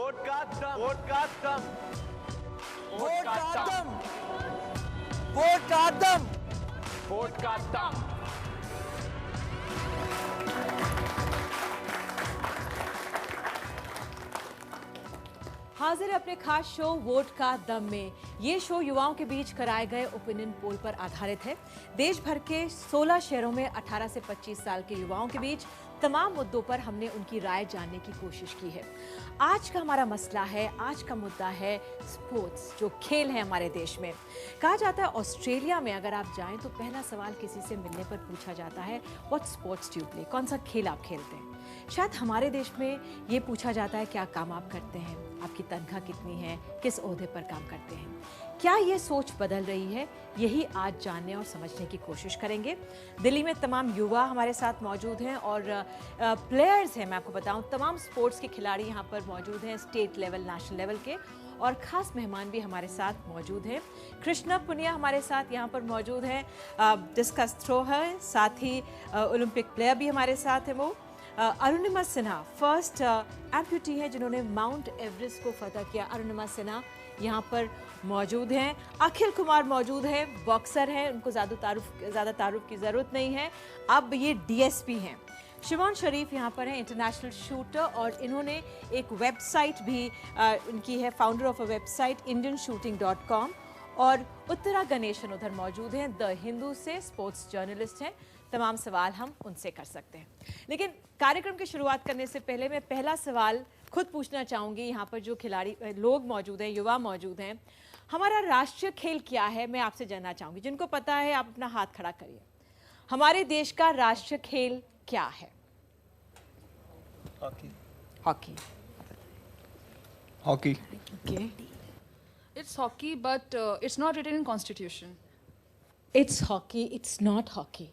Vote का दम, vote का दम, वोट का दम, वोट का दम, वोट का दम। हाजिर है अपने खास शो वोट का दम में। ये शो युवाओं के बीच कराए गए ओपिनियन पोल पर आधारित है। देश भर के 16 शहरों में 18 से 25 साल के युवाओं के बीच तमाम मुद्दों पर हमने उनकी राय जानने की कोशिश की है। आज का हमारा मसला है, आज का मुद्दा है स्पोर्ट्स, जो खेल है हमारे देश में। कहा जाता है ऑस्ट्रेलिया में अगर आप जाएं तो पहला सवाल किसी से मिलने पर पूछा जाता है what sports do you play, कौन सा खेल आप खेलते हैं। शायद हमारे देश में ये पूछा जाता है क्या काम आप करते हैं, आपकी तनख्वाह कितनी है, किस ओहदे पर काम करते हैं। क्या ये सोच बदल रही है, यही आज जानने और समझने की कोशिश करेंगे। दिल्ली में तमाम युवा हमारे साथ मौजूद हैं और प्लेयर्स हैं। मैं आपको बताऊं तमाम स्पोर्ट्स के खिलाड़ी यहाँ पर मौजूद हैं, स्टेट लेवल, नेशनल लेवल के, और ख़ास मेहमान भी हमारे साथ मौजूद हैं। कृष्णा पुनिया हमारे साथ यहाँ पर मौजूद हैं, डिस्कस थ्रो है, साथ ही ओलंपिक प्लेयर भी हमारे साथ हैं। वो अरुणिमा सिन्हा फर्स्ट एम्प्यूटी है जिन्होंने माउंट एवरेस्ट को फतह किया। अरुणिमा सिन्हा यहाँ पर मौजूद हैं। अखिल कुमार मौजूद हैं, बॉक्सर हैं, उनको ज़्यादा तारुफ की ज़रूरत नहीं है, अब ये डीएसपी हैं। शिमोन शरीफ यहाँ पर हैं, इंटरनेशनल शूटर, और इन्होंने एक वेबसाइट भी उनकी है, founder of a website indianshooting.com। और उत्तरा गणेशन उधर मौजूद हैं, द हिंदू से स्पोर्ट्स जर्नलिस्ट हैं। तमाम सवाल हम उनसे कर सकते हैं, लेकिन कार्यक्रम की शुरुआत करने से पहले मैं पहला सवाल खुद पूछना चाहूँगी। यहाँ पर जो खिलाड़ी लोग मौजूद हैं, युवा मौजूद हैं, हमारा राष्ट्रीय खेल क्या है, मैं आपसे जानना चाहूँगी। जिनको पता है आप अपना हाथ खड़ा करिए। हमारे देश का राष्ट्रीय खेल क्या है? Hockey. Hockey. Hockey. Okay. It's hockey, but it's not written in constitution. It's hockey, it's not hockey.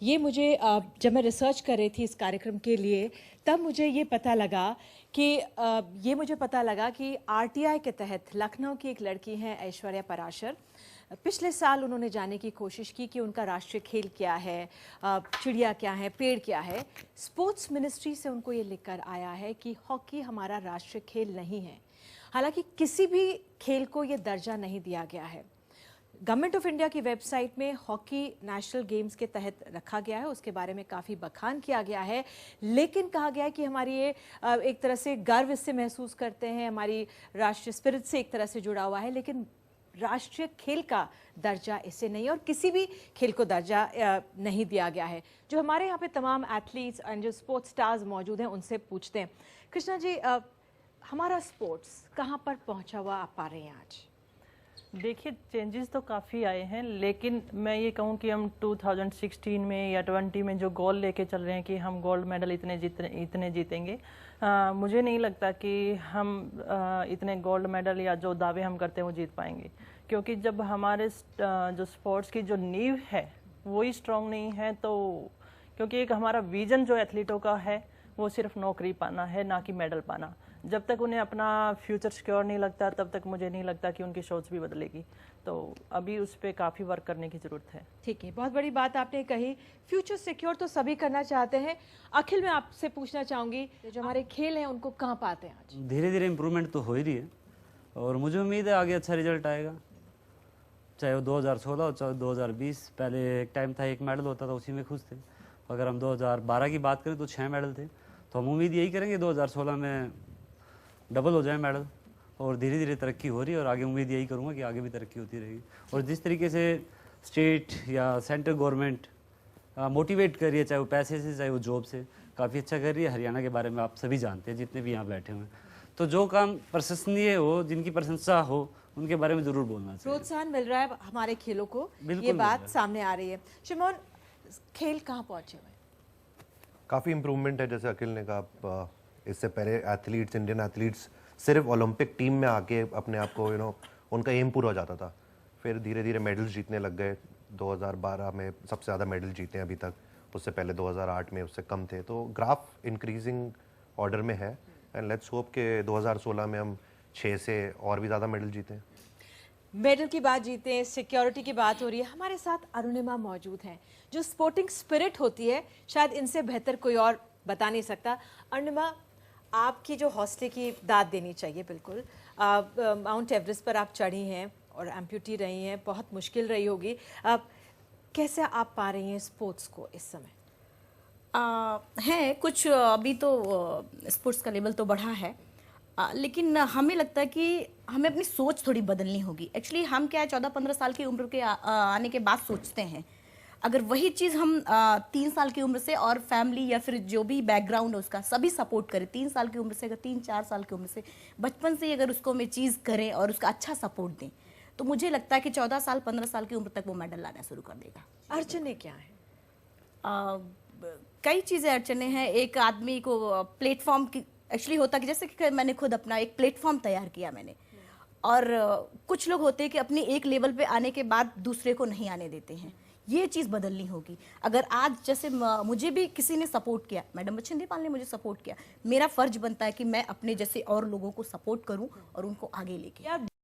ये मुझे जब मैं रिसर्च कर रही थी इस कार्यक्रम के लिए, तब मुझे ये पता लगा कि आरटीआई के तहत लखनऊ की एक लड़की हैं ऐश्वर्या पराशर, पिछले साल उन्होंने जानने की कोशिश की कि उनका राष्ट्रीय खेल क्या है, चिड़िया क्या है, पेड़ क्या है। स्पोर्ट्स मिनिस्ट्री से उनको ये लिखकर आया है कि हॉकी हमारा राष्ट्रीय खेल नहीं है। हालांकि किसी भी खेल को ये दर्जा नहीं दिया गया है। गवर्नमेंट ऑफ इंडिया की वेबसाइट में हॉकी नेशनल गेम्स के तहत रखा गया है, उसके बारे में काफ़ी बखान किया गया है, लेकिन कहा गया है कि हमारी ये एक तरह से गर्व इससे महसूस करते हैं, हमारी राष्ट्रीय स्पिरिट से एक तरह से जुड़ा हुआ है, लेकिन राष्ट्रीय खेल का दर्जा इसे नहीं, और किसी भी खेल को दर्जा नहीं दिया गया है। जो हमारे यहाँ पे तमाम एथलीट्स और जो स्पोर्ट्स स्टार्स मौजूद हैं उनसे पूछते हैं। कृष्णा जी, हमारा स्पोर्ट्स कहाँ पर पहुँचा हुआ आप पा रहे हैं आज? देखिए, चेंजेस तो काफ़ी आए हैं, लेकिन मैं ये कहूँ कि हम 2016 में या 20 में जो गोल लेके चल रहे हैं कि हम गोल्ड मेडल इतने जीतेंगे, मुझे नहीं लगता कि हम इतने गोल्ड मेडल या जो दावे हम करते हैं वो जीत पाएंगे, क्योंकि जब हमारे जो स्पोर्ट्स की जो नींव है वही स्ट्रांग नहीं है, तो क्योंकि एक हमारा विजन जो एथलीटों का है वो सिर्फ नौकरी पाना है, ना कि मेडल पाना। जब तक उन्हें अपना फ्यूचर सिक्योर नहीं लगता, तब तक मुझे नहीं लगता कि उनकी सोच भी बदलेगी। तो अभी उस पर काफ़ी वर्क करने की ज़रूरत है। ठीक है, बहुत बड़ी बात आपने कही। फ्यूचर सिक्योर तो सभी करना चाहते हैं। अखिल, मैं आपसे पूछना चाहूँगी, जो हमारे खेल हैं उनको कहाँ पाते हैं आज? धीरे धीरे इम्प्रूवमेंट तो हो ही रही है, और मुझे उम्मीद है आगे अच्छा रिजल्ट आएगा, चाहे वो 2016 हो चाहे 2020। पहले एक टाइम था एक मेडल होता था, उसी में खुश थे। अगर हम 2012 की बात करें तो 6 मेडल थे, तो हम उम्मीद यही करेंगे 2016 में डबल हो जाए मेडल, और धीरे धीरे तरक्की हो रही है, और आगे उम्मीद यही करूँगा कि आगे भी तरक्की होती रहेगी। और जिस तरीके से स्टेट या सेंट्रल गवर्नमेंट मोटिवेट कर रही है, चाहे वो पैसे से चाहे वो जॉब से, काफ़ी अच्छा कर रही है। हरियाणा के बारे में आप सभी जानते हैं, जितने भी यहाँ बैठे हुए हैं, तो जो काम प्रशंसनीय हो, जिनकी प्रशंसा हो, उनके बारे में ज़रूर बोलना चाहिए। प्रोत्साहन मिल रहा है हमारे खेलों को, ये बात सामने आ रही है। शिमोन, खेल कहाँ पहुँचे हुए? काफ़ी इम्प्रूवमेंट है, जैसे अखिल ने कहा। इससे पहले एथलीट्स, इंडियन एथलीट्स सिर्फ ओलंपिक टीम में आके अपने आप को उनका एम पूरा हो जाता था। फिर धीरे धीरे मेडल्स जीतने लग गए। 2012 में सबसे ज़्यादा मेडल जीते हैं अभी तक, उससे पहले 2008 में उससे कम थे। तो ग्राफ इंक्रीजिंग ऑर्डर में है, एंड लेट्स होप कि 2016 में हम 6 से और भी ज़्यादा मेडल जीते हैं। मेडल की बात जीते हैं, सिक्योरिटी की बात हो रही है। हमारे साथ अरुणिमा मौजूद हैं, जो स्पोर्टिंग स्पिरिट होती है शायद इनसे बेहतर कोई और बता नहीं सकता। अरुणिमा, आपकी जो हौसले की दाद देनी चाहिए बिल्कुल। माउंट एवरेस्ट पर आप चढ़ी हैं और एम्प्यूटी रही हैं, बहुत मुश्किल रही होगी। कैसे आप पा रही हैं स्पोर्ट्स को इस समय? है कुछ अभी तो स्पोर्ट्स का लेवल तो बढ़ा है, लेकिन हमें लगता है कि हमें अपनी सोच थोड़ी बदलनी होगी। एक्चुअली हम क्या है 14-15 साल की उम्र के आने के बाद सोचते हैं, अगर वही चीज़ हम 3 साल की उम्र से और फैमिली या फिर जो भी बैकग्राउंड है उसका सभी सपोर्ट करें, 3 साल की उम्र से अगर 3-4 साल की उम्र से बचपन से ही अगर उसको हमें चीज़ करें और उसका अच्छा सपोर्ट दें, तो मुझे लगता है कि 14 साल 15 साल की उम्र तक वो मेडल लाना शुरू कर देगा। अड़चने क्या हैं? कई चीज़ें अड़चने हैं। एक आदमी को प्लेटफॉर्म की एक्चुअली होता कि जैसे कि मैंने खुद अपना एक प्लेटफॉर्म तैयार किया मैंने, और कुछ लोग होते हैं कि अपनी एक लेवल पे आने के बाद दूसरे को नहीं आने देते हैं। ये चीज़ बदलनी होगी। अगर आज जैसे मुझे भी किसी ने सपोर्ट किया, मैडम बछेंद्री पाल ने मुझे सपोर्ट किया, मेरा फर्ज बनता है कि मैं अपने जैसे और लोगों को सपोर्ट करूं और उनको आगे लेके